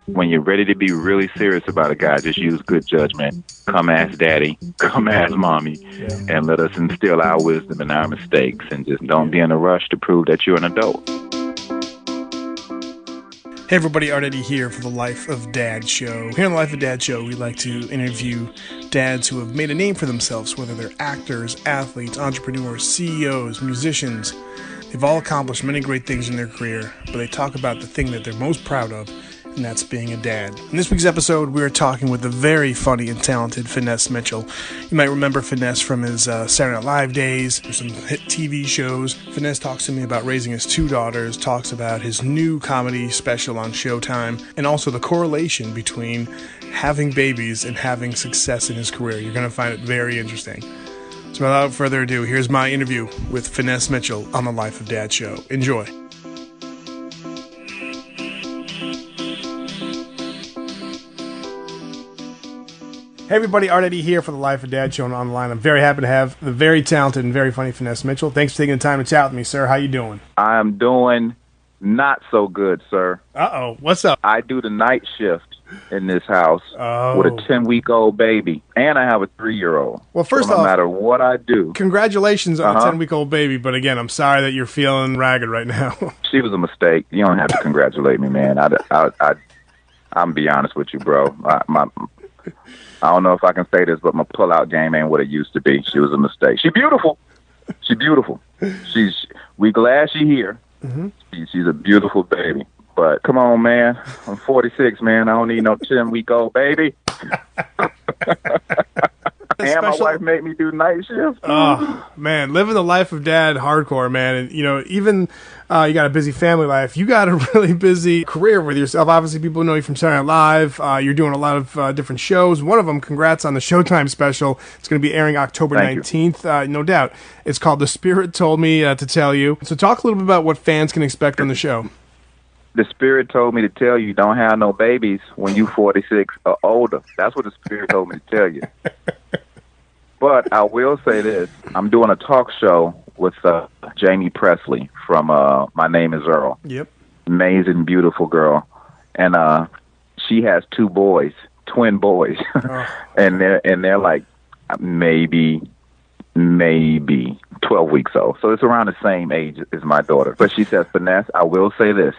When you're ready to be really serious about a guy, just use good judgment. Come ask daddy, come ask mommy, and let us instill our wisdom and our mistakes, and just don't be in a rush to prove that you're an adult. Hey everybody, Art Eddy here for the Life of Dad show. Here on the Life of Dad show, we like to interview dads who have made a name for themselves, whether they're actors, athletes, entrepreneurs, CEOs, musicians. They've all accomplished many great things in their career, but they talk about the thing that they're most proud of, and that's being a dad. In this week's episode, we are talking with the very funny and talented Finesse Mitchell. You might remember Finesse from his Saturday Night Live days, or some hit TV shows. Finesse talks to me about raising his two daughters, talks about his new comedy special on Showtime, and also the correlation between having babies and having success in his career. You're going to find it very interesting. So without further ado, here's my interview with Finesse Mitchell on the Life of Dad show. Enjoy. Hey everybody, Art Eddy here for the Life of Dad show and online. I'm very happy to have the very talented and very funny Finesse Mitchell. Thanks for taking the time to chat with me, sir. How you doing? I'm doing not so good, sir. Uh-oh. What's up? I do the night shift in this house with a 10-week-old baby, and I have a 3-year-old. Well, first so off, no matter what I do, congratulations on a 10-week-old baby. But again, I'm sorry that you're feeling ragged right now. She was a mistake. You don't have to congratulate me, man. I'm be honest with you, bro. I don't know if I can say this, but my pull-out game ain't what it used to be. She was a mistake. She's beautiful. She's beautiful. We glad she here. Mm-hmm. She's a beautiful baby. But come on, man. I'm 46, man. I don't need no 10-week-old baby. And my wife made me do night shift. Oh, man. Living the life of dad hardcore, man. And, you know, even you got a busy family life. You got a really busy career with yourself. Obviously, people know you from Saturday Night Live. You're doing a lot of different shows. One of them, congrats on the Showtime special. It's going to be airing October 19th. No doubt. It's called TheSpirit Told Me to Tell You. So talk a little bit about what fans can expect on the show. The Spirit told me to tell you don't have no babies when you 46 or older. That's what the Spirit told me to tell you. But I will say this. I'm doing a talk show with Jamie Presley from My Name is Earl. Yep. Amazing, beautiful girl. And she has 2 boys, twin boys. and they're like maybe 12 weeks old. So it's around the same age as my daughter. But she says, Finesse, I will say this.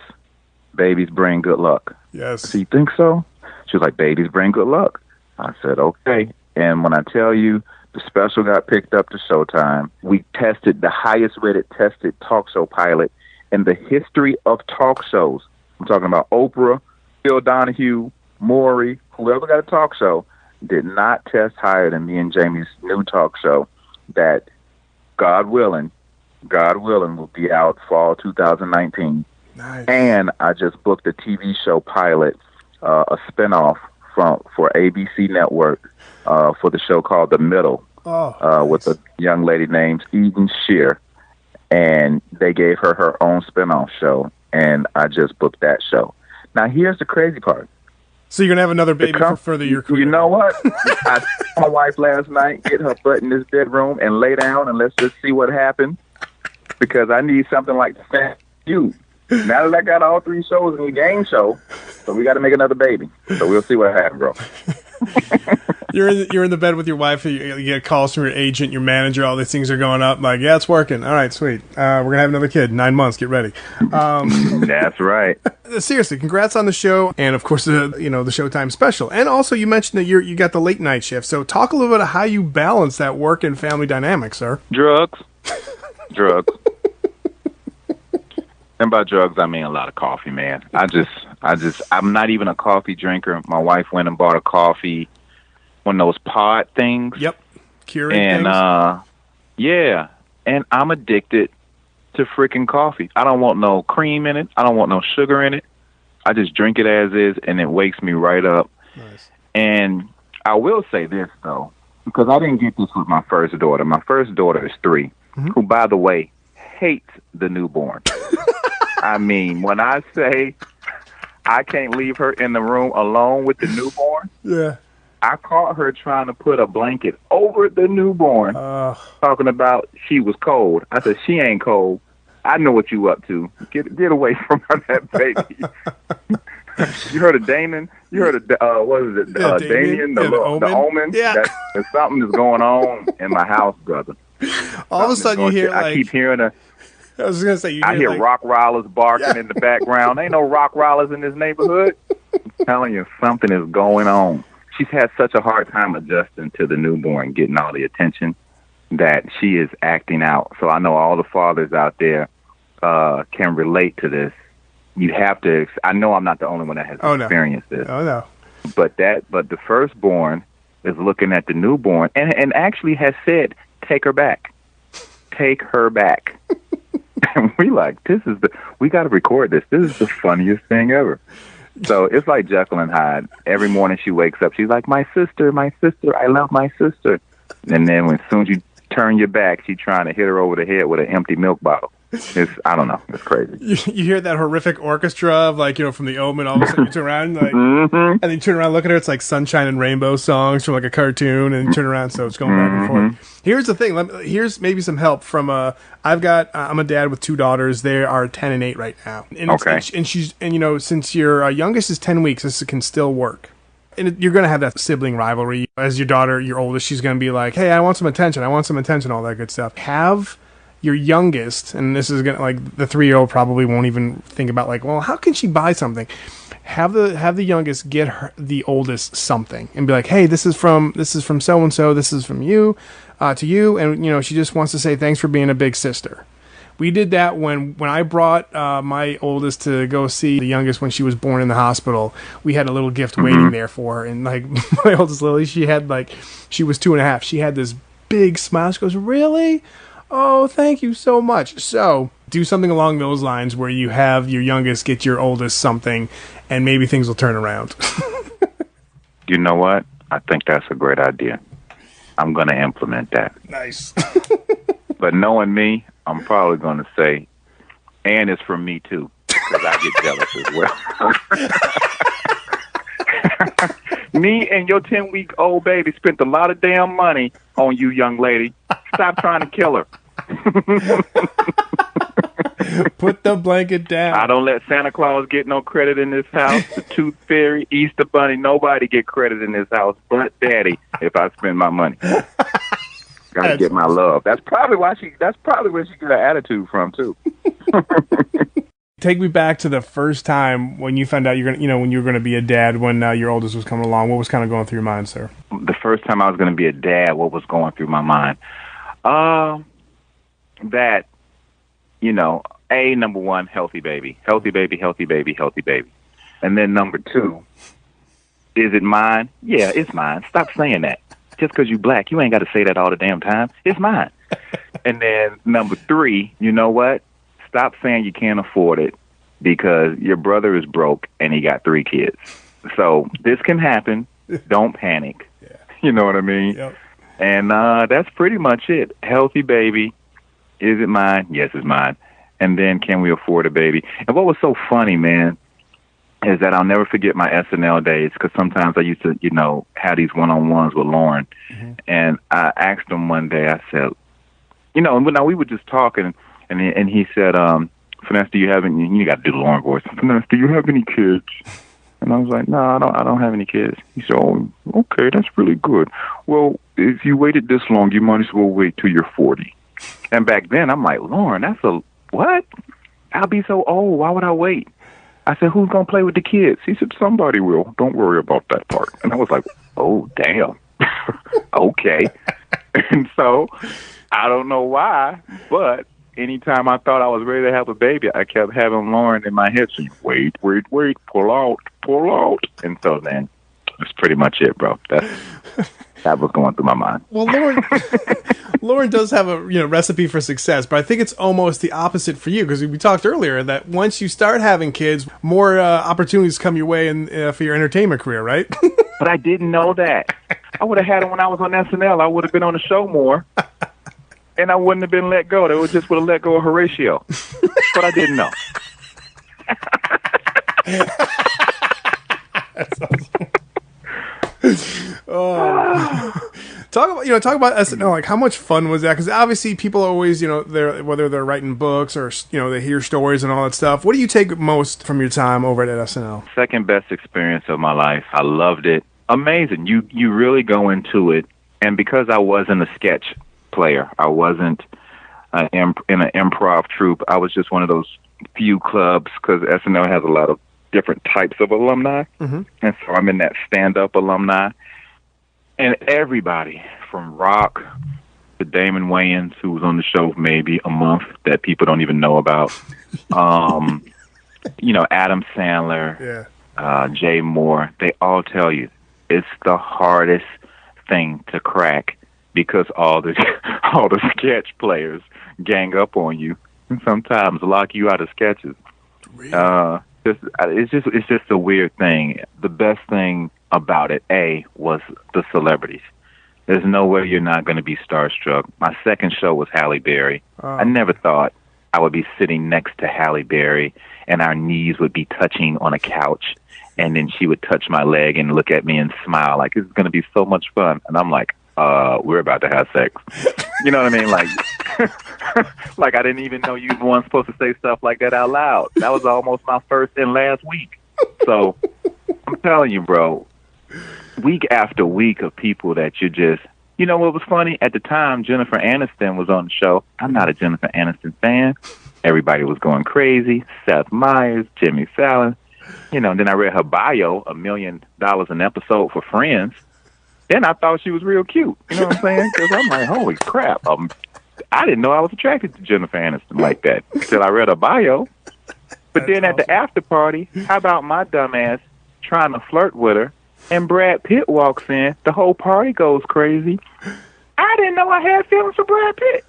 Babies bring good luck. Yes. So you think so? She was like, babies bring good luck. I said, okay. And when I tell you, the special got picked up to Showtime. We tested the highest rated tested talk show pilot in the history of talk shows. I'm talking about Oprah, Phil Donahue, Maury, whoever got a talk show, did not test higher than me and Jamie's new talk show that, God willing, will be out fall 2019. Nice. And I just booked a TV show pilot, a spinoff for ABC Network for the show called The Middle, with a young lady named Eden Shear. And they gave her own spinoff show, and I just booked that show. Now, here's the crazy part. So you're going to have another baby for further your career. You know what? I saw my wife last night get her butt in this bedroom and lay down, and let's just see what happens, because I need something like the Family Feud. Now that I got all 3 shows in the game show, so we got to make another baby. So we'll see what happens, bro. You're in the bed with your wife. You get calls from your agent, your manager. All these things are going up. Like, yeah, it's working. All right, sweet. We're gonna have another kid. 9 months. Get ready. That's right. Seriously, congrats on the show, and of course, the Showtime special. And also, you mentioned that you got the late night shift. So talk a little bit of how you balance that work and family dynamic, sir. Drugs. And by drugs, I mean a lot of coffee, man. I'm not even a coffee drinker. My wife went and bought a coffee, one of those pod things. Yep. Keurig things. Yeah. And I'm addicted to freaking coffee. I don't want no cream in it. I don't want no sugar in it. I just drink it as is, and it wakes me right up. Nice. And I will say this, though, because I didn't get this with my first daughter. My first daughter is 3, who, by the way, hates the newborn. I mean, when I say I can't leave her in the room alone with the newborn, I caught her trying to put a blanket over the newborn, talking about she was cold. I said, she ain't cold. I know what you up to. Get away from her, that baby. You heard of Damon? You heard of what is it? Damien, the Omen. Yeah, there's something is going on in my house, brother. All of a sudden you hear I keep hearing I was gonna say I hear rock rollers barking in the background. Ain't no rock rollers in this neighborhood. I'm telling you, something is going on. She's had such a hard time adjusting to the newborn, getting all the attention, that she is acting out. So I know all the fathers out there can relate to this. You have to. I know I'm not the only one that has experienced this. Oh no! But the firstborn is looking at the newborn and actually has said, "Take her back, take her back." And we we got to record this. This is the funniest thing ever. So it's like Jekyll and Hyde. Every morning she wakes up, she's like, my sister, I love my sister. And then as soon as you turn your back, she's trying to hit her over the head with an empty milk bottle. I don't know. It's crazy. You hear that horrific orchestra of from The Omen. All of a sudden you turn around and then you turn around, look at her. It's like Sunshine and Rainbow songs from like a cartoon, and you turn around, so it's going back and forth. Here's the thing. Here's maybe some help from I'm a dad with 2 daughters. They are 10 and 8 right now. And okay. And since your youngest is 10 weeks, this can still work. And you're going to have that sibling rivalry. As your oldest, she's going to be like, hey, I want some attention, all that good stuff. Have your youngest, and this is gonna the 3-year-old probably won't even think about well, how can she buy something? Have the youngest get the oldest something and be like, hey, this is from so and so, this is from you to you, and she just wants to say thanks for being a big sister. We did that when I brought my oldest to go see the youngest when she was born in the hospital. We had a little gift waiting there for her, and my oldest Lily, she was 2.5. She had this big smile. She goes, really? Oh, thank you so much. So do something along those lines where you have your youngest get your oldest something, and maybe things will turn around. You know what? I think that's a great idea. I'm going to implement that. Nice. But knowing me, I'm probably going to say, and it's from me too, because I get jealous as well. Me and your 10-week-old baby spent a lot of damn money on you, young lady. Stop trying to kill her. Put the blanket down. I don't let Santa Claus get no credit in this house. The Tooth Fairy, Easter Bunny, nobody get credit in this house but Daddy if I spend my money. Gotta get my love. That's probably where she get her attitude from too. Take me back to the first time when you found out when you were gonna be a dad, when your oldest was coming along. What was kind of going through your mind, sir? The first time I was gonna be a dad, what was going through my mind? That, number one, healthy baby. Healthy baby, healthy baby, healthy baby. And then number 2, is it mine? Yeah, it's mine. Stop saying that. Just because you black, you ain't got to say that all the damn time. It's mine. And then number 3, you know what? Stop saying you can't afford it, because your brother is broke and he got 3 kids. So this can happen. Don't panic. Yeah. You know what I mean? Yep. And that's pretty much it. Healthy baby. Is it mine? Yes, it's mine. And then can we afford a baby? And what was so funny, man, is that I'll never forget my SNL days, because sometimes I used to, have these one-on-ones with Lauren. Mm-hmm. And I asked him one day, I said, we were just talking, and he said, Finesse, do you have any, you got to do the Lauren voice, Finesse, do you have any kids? And I was like, no, I don't have any kids. He said, oh, okay, that's really good. Well, if you waited this long, you might as well wait till you're 40. And back then, I'm like, Lauren, that's what? I'll be so old. Why would I wait? I said, who's going to play with the kids? He said, somebody will. Don't worry about that part. And I was like, oh, damn. Okay. And so I don't know why, but anytime I thought I was ready to have a baby, I kept having Lauren in my head saying, wait, pull out. And so then that's pretty much it, bro. That was going through my mind. Well, Lauren does have a recipe for success, but I think it's almost the opposite for you, because we talked earlier that once you start having kids, more opportunities come your way for your entertainment career, right? But I didn't know that. I would have had it when I was on SNL. I would have been on the show more, and I wouldn't have been let go. They would just would have let go of Horatio. But I didn't know. That's awesome. Oh. Talk about talk about SNL. Like, how much fun was that? Because obviously, people always, whether they're writing books or they hear stories and all that stuff. What do you take most from your time over at SNL? Second best experience of my life. I loved it. Amazing. You really go into it, and because I wasn't a sketch player, I wasn't in an improv troupe. I was just one of those few clubs, because SNL has a lot of different types of alumni, and so I'm in that stand-up alumni. And everybody from Rock to Damon Wayans, who was on the show maybe a month that people don't even know about, Adam Sandler, Jay Moore, they all tell you it's the hardest thing to crack because all the sketch players gang up on you and sometimes lock you out of sketches. Really? It's just a weird thing. The best thing about it, was the celebrities. There's no way you're not going to be starstruck. My second show was Halle Berry. I never thought I would be sitting next to Halle Berry and our knees would be touching on a couch, and then she would touch my leg and look at me and smile like, this is going to be so much fun. And I'm like, we're about to have sex. You know what I mean? Like, like I didn't even know you weren't supposed to say stuff like that out loud. That was almost my first and last week. So I'm telling you, bro, week after week of people that you just, what was funny? At the time, Jennifer Aniston was on the show. I'm not a Jennifer Aniston fan. Everybody was going crazy. Seth Meyers, Jimmy Fallon. Then I read her bio, $1 million an episode for Friends. Then I thought she was real cute. You know what I'm saying? Because I'm like, holy crap. I didn't know I was attracted to Jennifer Aniston like that until I read her bio. But then at the after party, how about my dumbass trying to flirt with her, and Brad Pitt walks in, the whole party goes crazy. I didn't know I had feelings for Brad Pitt.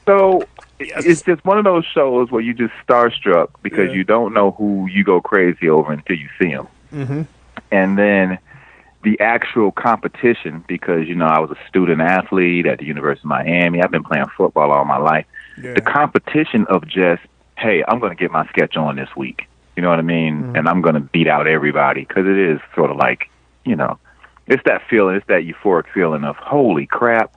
So it's just one of those shows where you just starstruck because you don't know who you go crazy over until you see him. Mm-hmm. And then the actual competition, because, I was a student athlete at the University of Miami. I've been playing football all my life. Yeah. The competition of just, hey, I'm going to get my sketch on this week. You know what I mean? Mm-hmm. And I'm going to beat out everybody, because it is sort of like, it's that feeling, it's that euphoric feeling of, holy crap,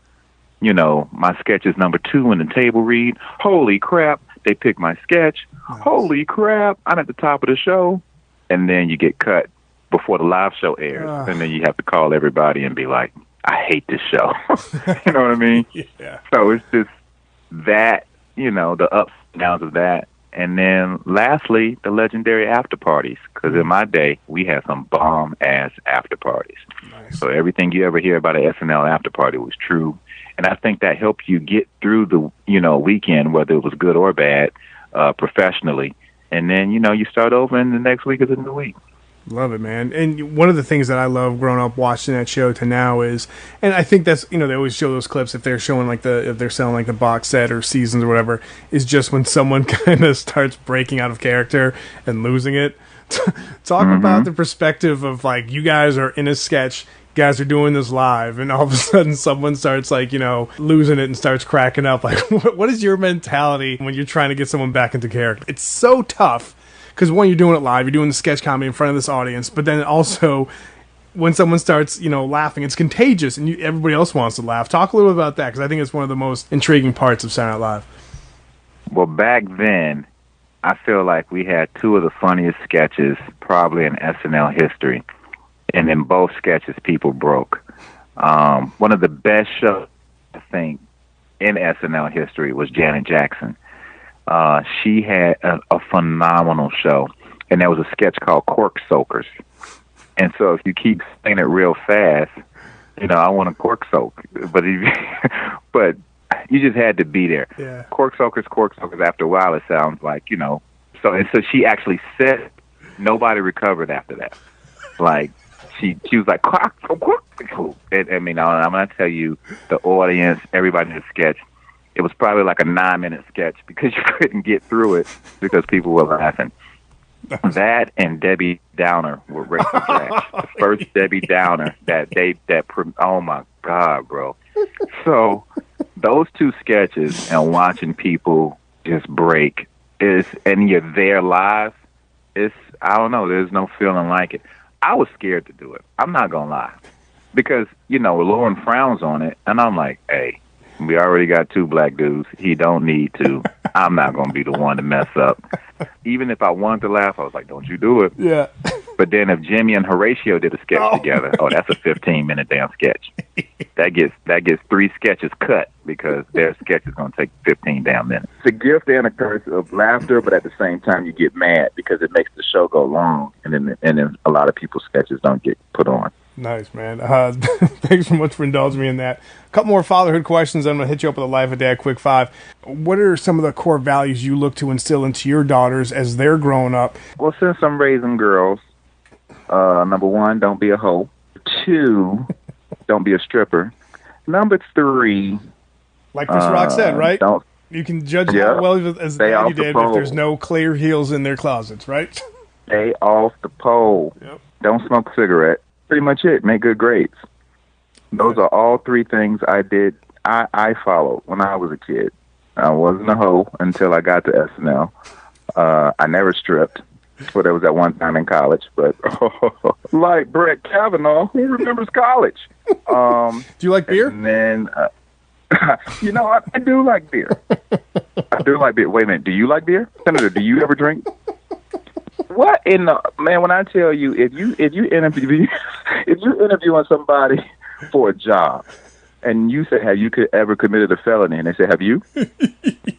my sketch is number 2 in the table read. Holy crap, they picked my sketch. Nice. Holy crap, I'm at the top of the show. And then you get cut before the live show airs. And then you have to call everybody and be like, I hate this show. You know what I mean? Yeah. So it's just that, the ups and downs of that. And then lastly, the legendary after parties, because in my day, we had some bomb-ass after parties. Nice. So everything you ever hear about an SNL after party was true. And I think that helped you get through the, weekend, whether it was good or bad, professionally. And then, you start over and the next week is a new week. Love it, man. And one of the things that I love growing up watching that show to now is, and I think that's, they always show those clips if they're showing if they're selling like the box set or seasons or whatever, is just when someone kind of starts breaking out of character and losing it. Talk about the perspective of like, you guys are in a sketch, you guys are doing this live, and all of a sudden someone starts like, losing it and starts cracking up. Like, what is your mentality when you're trying to get someone back into character? It's so tough. Because when you're doing it live, you're doing the sketch comedy in front of this audience, but then also when someone starts, laughing, it's contagious, and everybody else wants to laugh. Talk a little bit about that, because I think it's one of the most intriguing parts of Saturday Night Live. Well, back then, I feel like we had 2 of the funniest sketches probably in SNL history, and in both sketches, people broke. One of the best shows, I think, in SNL history was Janet Jackson. She had a phenomenal show, and there was a sketch called Cork Soakers. And so if you keep saying it real fast, I want to cork soak, but but you just had to be there. Yeah. Cork Soakers. After a while, it sounds like, So she actually said, nobody recovered after that. Like she was like, cork. And I'm going to tell you, the audience, everybody in the sketch. It was probably like a 9-minute sketch because you couldn't get through it because people were laughing. That and Debbie Downer were Rachel Jack. The first Debbie Downer oh my God, bro. So those 2 sketches and watching people just break and you're there live, I don't know, there's no feeling like it. I was scared to do it. I'm not going to lie. because, Lauren frowns on it, and I'm like, hey, we already got 2 black dudes. He don't need to. I'm not going to be the one to mess up. Even if I wanted to laugh, I was like, don't you do it. Yeah. But then if Jimmy and Horatio did a sketch together, that's a 15-minute damn sketch. That gets 3 sketches cut because their sketch is going to take 15 damn minutes. It's a gift and a curse of laughter, but at the same time you get mad because it makes the show go long, and then a lot of people's sketches don't get put on. Nice, man. Thanks so much for indulging me in that. A couple more fatherhood questions. I'm going to hit you up with a Life of Dad quick 5. What are some of the core values you look to instill into your daughters as they're growing up? Well, since I'm raising girls, number 1, don't be a hoe. 2, don't be a stripper. Number 3, like Chris Rock said, right? You can judge how well as dad you did if there's no clear heels in their closets, right? Stay off the pole. Yep. Don't smoke a cigarette. Pretty much it. Make good grades. Those are all 3 things I did. I followed when I was a kid. I wasn't a hoe until I got to SNL. I never stripped. Well, there was that one time in college, but like Brett Kavanaugh, who remembers college? Do you like beer? And then, I do like beer. I do like beer. Wait a minute. Do you like beer, Senator? Do you ever drink? What in the man? When I tell you, if you interviewing somebody for a job, and you say, "Have you ever committed a felony?" and they say, "Have you?"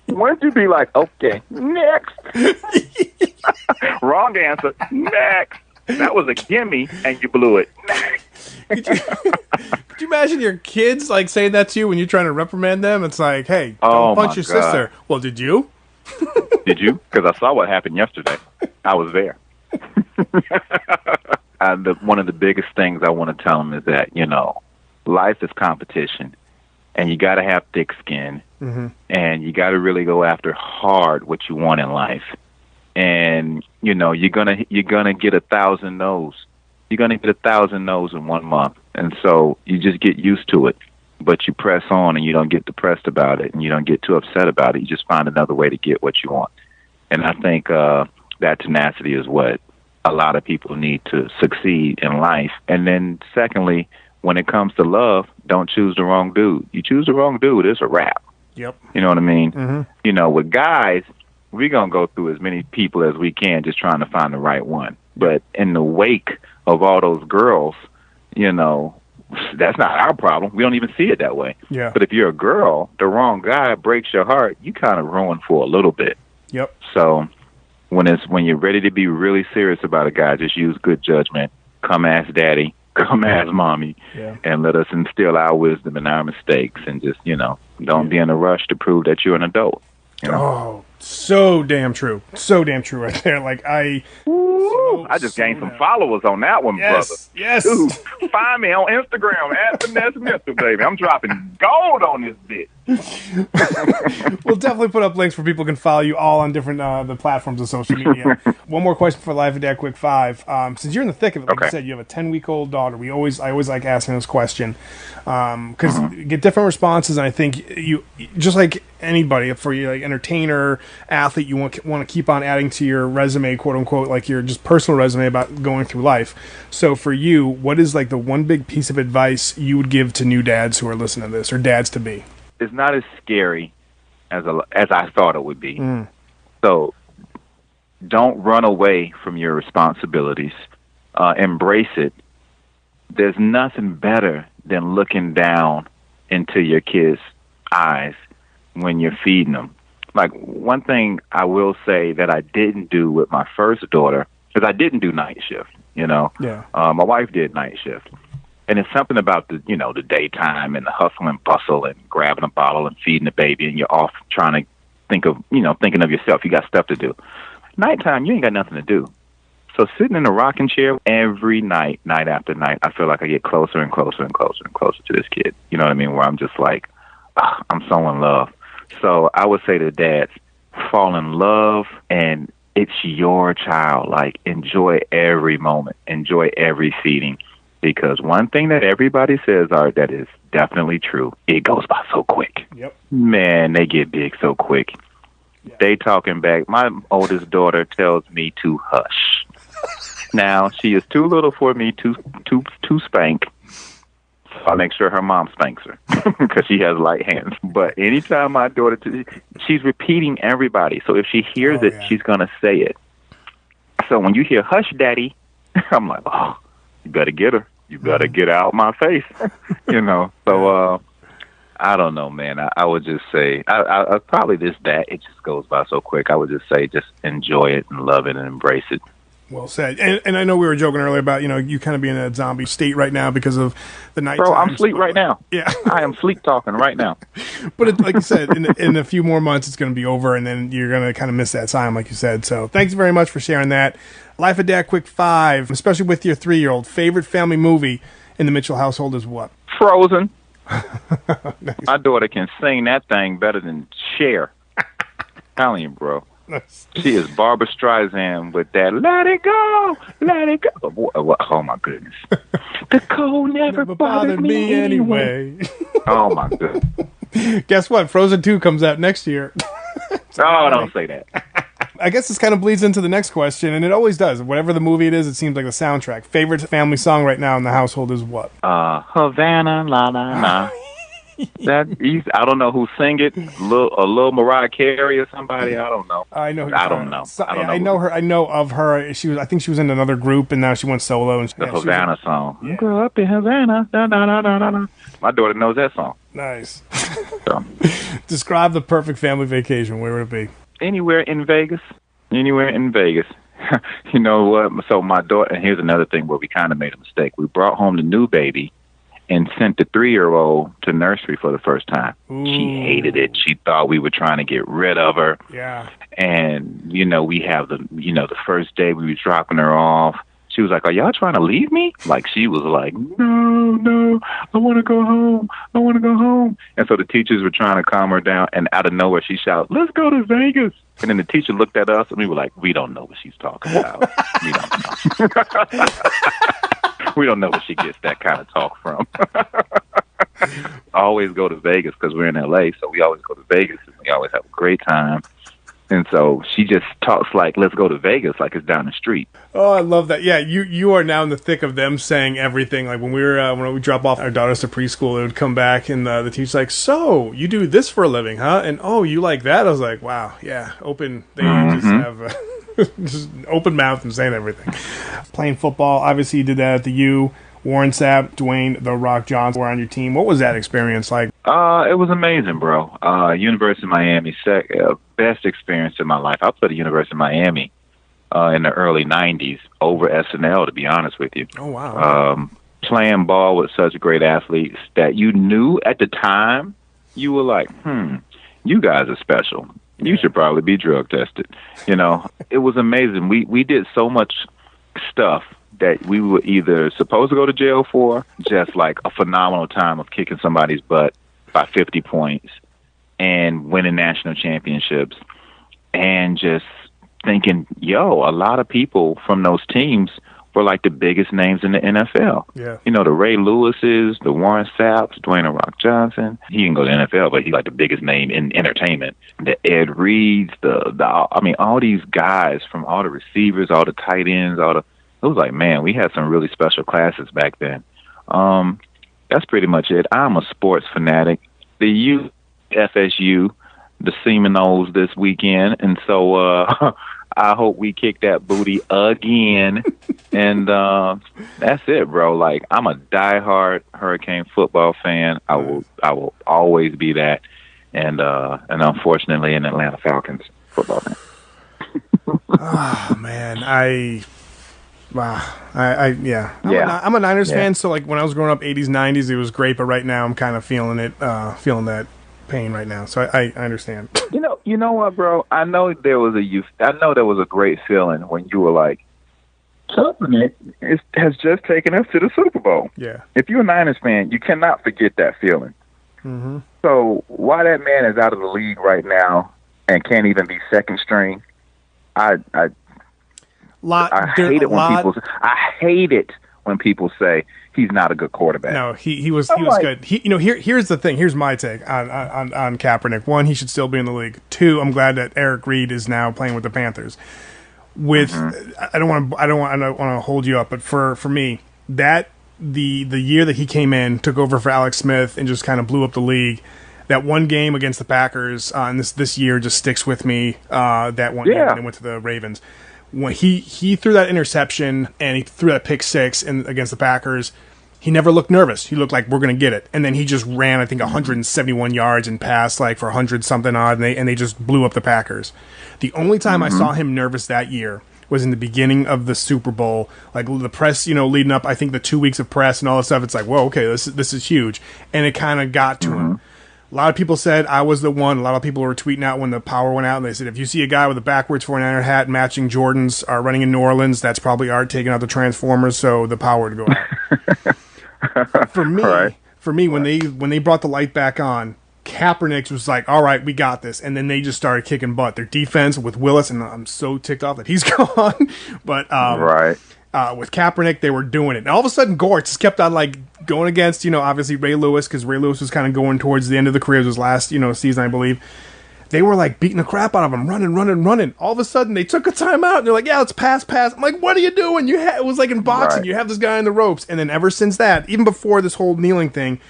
Wouldn't you be like, "Okay, next"? Wrong answer. Next. That was a gimme, and you blew it. Next. Could you imagine your kids like saying that to you when you're trying to reprimand them? It's like, "Hey, don't punch your sister." Well, did you? Did you? Because I saw what happened yesterday. I was there. One of the biggest things I want to tell them is that, life is competition, and you got to have thick skin, and you got to really go after hard what you want in life. And, you're gonna get 1,000 no's. You're going to get 1,000 no's in 1 month. And so you just get used to it. But you press on, and you don't get depressed about it, and you don't get too upset about it. You just find another way to get what you want. And I think that tenacity is what a lot of people need to succeed in life. And then secondly, when it comes to love, don't choose the wrong dude. You choose the wrong dude, it's a wrap. Yep. You know what I mean? Mm-hmm. With guys, we're going to go through as many people as we can just trying to find the right one. But in the wake of all those girls, that's not our problem. We don't even see it that way. Yeah. But if you're a girl, the wrong guy breaks your heart, you kind of ruin for a little bit. Yep. So when you're ready to be really serious about a guy, just use good judgment. Come ask daddy, come ask mommy, and let us instill our wisdom and our mistakes, and just, don't be in a rush to prove that you're an adult. Oh, so damn true. So damn true right there. Like, I just gained some followers on that one, brother. Yes. Dude, find me on Instagram at Finesse Mitchell, baby. I'm dropping gold on this bitch. We'll definitely put up links where people can follow you all on different the platforms of social media. One more question for Life of Dad Quick 5. Since you're in the thick of it, like you said, you have a 10-week-old daughter. I always like asking this question because you get different responses, and I think you, just like anybody, for you, like entertainer, athlete, you want to keep on adding to your resume, quote unquote, like your just personal resume about going through life. So for you, what is like the one big piece of advice you would give to new dads who are listening to this, or dads to be? It's not as scary as I thought it would be. So don't run away from your responsibilities. Embrace it. There's nothing better than looking down into your kids' eyes when you're feeding them. Like, one thing I will say that I didn't do with my first daughter, because I didn't do night shift, my wife did night shift. And it's something about the daytime and the hustle and bustle and grabbing a bottle and feeding the baby, and you're off trying to thinking of yourself. You got stuff to do. Nighttime, you ain't got nothing to do. So sitting in a rocking chair every night, night after night, I feel like I get closer and closer and closer and closer to this kid. You know what I mean? Where I'm just like, I'm so in love. So I would say to dads, fall in love, and it's your child. Like, enjoy every moment. Enjoy every feeding. Because one thing that everybody says, Art, that is definitely true, it goes by so quick. Yep. Man, they get big so quick. Yeah. They talking back. My oldest daughter tells me to hush. Now, she is too little for me to spank, I make sure her mom spanks her because she has light hands. But anytime my daughter, she's repeating everybody. So if she hears it, she's going to say it. So when you hear "Hush, Daddy," I'm like, oh, you better get her. You better get out my face, So I don't know, man. I would just say, I probably that. It just goes by so quick. I would just say, just enjoy it and love it and embrace it. Well said. And I know we were joking earlier about, you kind of being in a zombie state right now because of the night. Bro, I'm asleep right now. Yeah. I am sleep talking right now. But like you said, in a few more months, it's going to be over, and then you're going to kind of miss that time, like you said. So thanks very much for sharing that. Life of Dad Quick 5, especially with your 3-year-old. Favorite family movie in the Mitchell household is what? Frozen. Nice. My daughter can sing that thing better than Cher. Telling you, bro. Nice. She is Barbara Streisand with that "Let It Go, Let It Go." Oh my goodness. The cold never bothered me anyway. Oh my goodness. Guess what? Frozen 2 comes out next year. Oh, don't say that. I guess this kind of bleeds into the next question, and it always does. Whatever the movie it is, it seems like the soundtrack. Favorite family song right now in the household is what? Havana, la la la. I don't know who sang it. A little Mariah Carey or somebody. I don't know. I know. I don't know. I know her. I know of her. I think she was in another group, and now she went solo. And the Havana song. Yeah. Grew up in Havana. Da, da, da, da, da. My daughter knows that song. Nice. So. Describe the perfect family vacation. Where would it be? Anywhere in Vegas. Anywhere in Vegas. You know what? So my daughter, and here's another thing where we kind of made a mistake. We brought home the new baby and sent the 3-year-old to nursery for the first time. Ooh. She hated it. She thought we were trying to get rid of her. Yeah. And, we have the first day we were dropping her off. She was like, "Are y'all trying to leave me?" Like, she was like, no, I want to go home. I want to go home. And so the teachers were trying to calm her down, and out of nowhere she shouted, "Let's go to Vegas." And then the teacher looked at us, and we were like, "We don't know what she's talking about. We don't know." We don't know where she gets that kind of talk from. I always go to Vegas because we're in LA, so we always go to Vegas, and we always have a great time. And so she just talks like, "Let's go to Vegas," like it's down the street. Oh, I love that. Yeah, you are now in the thick of them saying everything. Like when we drop off our daughters to preschool, it would come back, and the teacher's like, "So you do this for a living, huh?" And "Oh, you like that?" I was like, "Wow, yeah." Open. They just have just open mouth and saying everything. Playing football, obviously you did that at the U. Warren Sapp, Dwayne "The Rock" Johnson were on your team. What was that experience like? It was amazing, bro. University of Miami, best experience in my life. I played at University of Miami in the early 90s over SNL, to be honest with you. Oh, wow. Playing ball with such great athletes that you knew at the time, you were like, you guys are special. You should probably be drug tested. It was amazing. We did so much stuff that we were either supposed to go to jail for, just like a phenomenal time of kicking somebody's butt by 50 points and winning national championships, and just thinking, a lot of people from those teams were like the biggest names in the NFL. Yeah. The Ray Lewises, the Warren Sapps, Dwayne "The Rock" Johnson. He didn't go to the NFL, but he's like the biggest name in entertainment. The Ed Reeds, all these guys from all the receivers, all the tight ends, it was like, man, we had some really special classes back then. That's pretty much it. I'm a sports fanatic. The FSU, the Seminoles this weekend, and so I hope we kick that booty again. And that's it, bro. Like, I'm a diehard Hurricane football fan. I will always be that. And unfortunately, an Atlanta Falcons football fan. Oh man, I'm a Niners fan, so like when I was growing up, 80s, 90s, it was great, but right now I'm kind of feeling that pain right now. So I understand. You know what, bro? I know there was a great feeling when you were like, Kaepernick has just taken us to the Super Bowl. Yeah. If you're a Niners fan, you cannot forget that feeling. Mm-hmm. So why that man is out of the league right now and can't even be second string, I hate it when people say he's not a good quarterback. No, he was good. Here's the thing. Here's my take on Kaepernick. One, he should still be in the league. Two, I'm glad that Eric Reed is now playing with the Panthers. I don't want to hold you up, but for me, that the year that he came in, took over for Alex Smith, and just kind of blew up the league. That one game against the Packers, and this year just sticks with me. That one year when they went to the Ravens, when he threw that interception and he threw that pick six against the Packers, he never looked nervous. He looked like, we're going to get it. And then he just ran, I think, 171 yards and passed like for 100-something odd, and they just blew up the Packers. The only time I saw him nervous that year was in the beginning of the Super Bowl. Like the press, leading up, I think the 2 weeks of press and all this stuff, it's like, whoa, okay, this is huge. And it kind of got to him. A lot of people said I was the one. A lot of people were tweeting out when the power went out, and they said, if you see a guy with a backwards 49er hat matching Jordans running in New Orleans, that's probably Art taking out the Transformers, so the power would go out. For me, when they brought the light back on, Kaepernick was like, all right, we got this. And then they just started kicking butt. Their defense with Willis, and I'm so ticked off that he's gone. But with Kaepernick, they were doing it. And all of a sudden, Gore just kept on like going against, obviously Ray Lewis, because Ray Lewis was kind of going towards the end of the career. It was his last, season, I believe. They were like beating the crap out of him, running. All of a sudden, they took a timeout, and they're like, yeah, let's pass. I'm like, what are you doing? It was like in boxing. Right. You have this guy in the ropes. And then ever since that, even before this whole kneeling thing,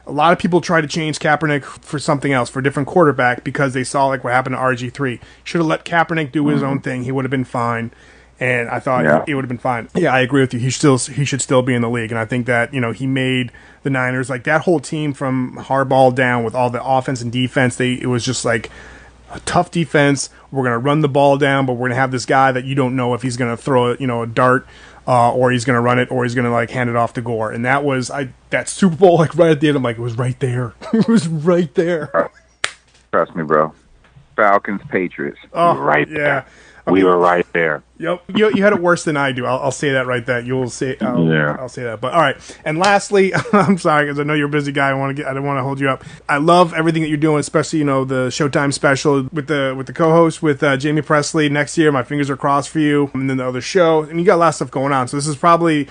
a lot of people tried to change Kaepernick for something else, for a different quarterback, because they saw like what happened to RG3. Should have let Kaepernick do his own thing. He would have been fine. And I thought it would have been fine. Yeah, I agree with you. He should still be in the league. And I think that, he made the Niners, like that whole team from Harbaugh down with all the offense and defense, it was just like a tough defense. We're going to run the ball down, but we're going to have this guy that you don't know if he's going to throw a dart or he's going to run it or he's going to like hand it off to Gore. And that was that Super Bowl, like right at the end, I'm like, it was right there. It was right there. Trust me, bro. Falcons, Patriots. Oh, right yeah. there. We were right there. Yep, you had it worse than I do. I'll say that right there. You'll say, I'll say that. But all right. And lastly, I'm sorry because I know you're a busy guy. I don't want to hold you up. I love everything that you're doing, especially the Showtime special with the co-host with Jamie Presley next year. My fingers are crossed for you, and then the other show. And you got a lot of stuff going on. So this is probably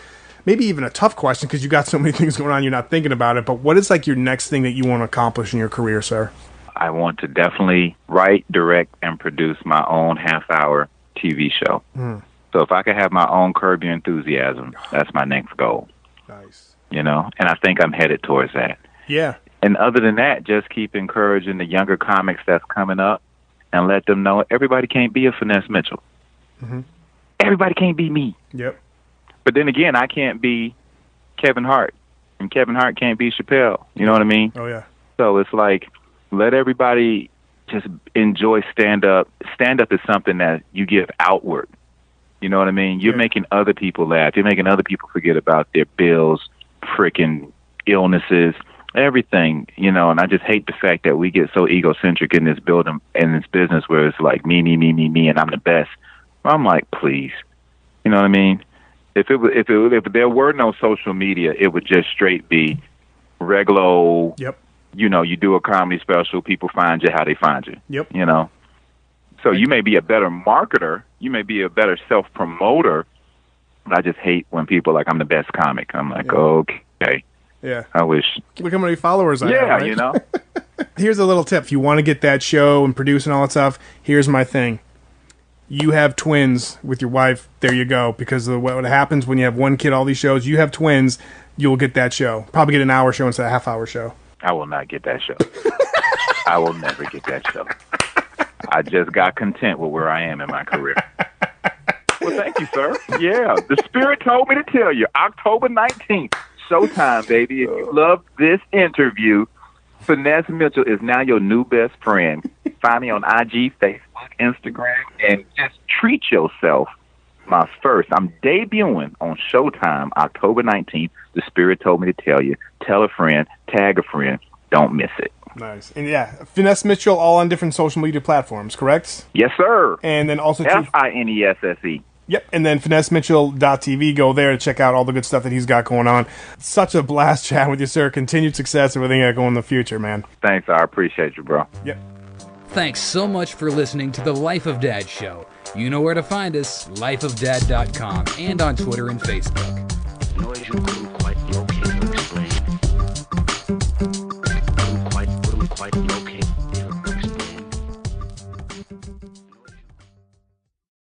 maybe even a tough question because you got so many things going on. You're not thinking about it. But what is like your next thing that you want to accomplish in your career, sir? I want to definitely write, direct, and produce my own half-hour TV show. So if I could have my own Curb Your Enthusiasm, that's my next goal. Nice. And I think I'm headed towards that. Yeah. And other than that, just keep encouraging the younger comics that's coming up and let them know everybody can't be a Finesse Mitchell. Everybody can't be me. Yep. But then again, I can't be Kevin Hart, and Kevin Hart can't be Chappelle. You know what I mean? Oh, yeah. So it's like, let everybody just enjoy stand-up. Stand-up is something that you give outward. You know what I mean? You're making other people laugh. You're making other people forget about their bills, freaking illnesses, everything, and I just hate the fact that we get so egocentric in this building, in this business where it's like me, and I'm the best. I'm like, please. You know what I mean? If there were no social media, it would just straight be regular. Yep. You do a comedy special, people find you how they find you. Yep. So you may be a better marketer, you may be a better self-promoter, but I just hate when people are like, I'm the best comic. I'm like, okay. Yeah. I wish. Look how many followers I have, right? Here's a little tip. If you want to get that show and produce and all that stuff, here's my thing. You have twins with your wife, there you go. Because of what happens when you have one kid, all these shows, you have twins, you'll get that show. Probably get an hour show instead of a half-hour show. I will not get that show. I will never get that show. I just got content with where I am in my career. Well, thank you, sir. Yeah, the Spirit told me to tell you, October 19th, Showtime, baby. If you love this interview, Finesse Mitchell is now your new best friend. Find me on IG, Facebook, Instagram, and just treat yourself. I'm debuting on Showtime October 19th. The Spirit told me to tell you. Tell a friend, tag a friend. Don't miss it. Nice. And yeah, Finesse Mitchell, all on different social media platforms, correct? Yes, sir. And then also FINESSE. Yep. And then FinesseMitchell.tv. Go there to check out all the good stuff that he's got going on. Such a blast chatting with you, sir. Continued success, everything that go in the future, man. Thanks. I appreciate you, bro. Yep. Thanks so much for listening to the Life of Dad Show. You know where to find us, lifeofdad.com, and on Twitter and Facebook.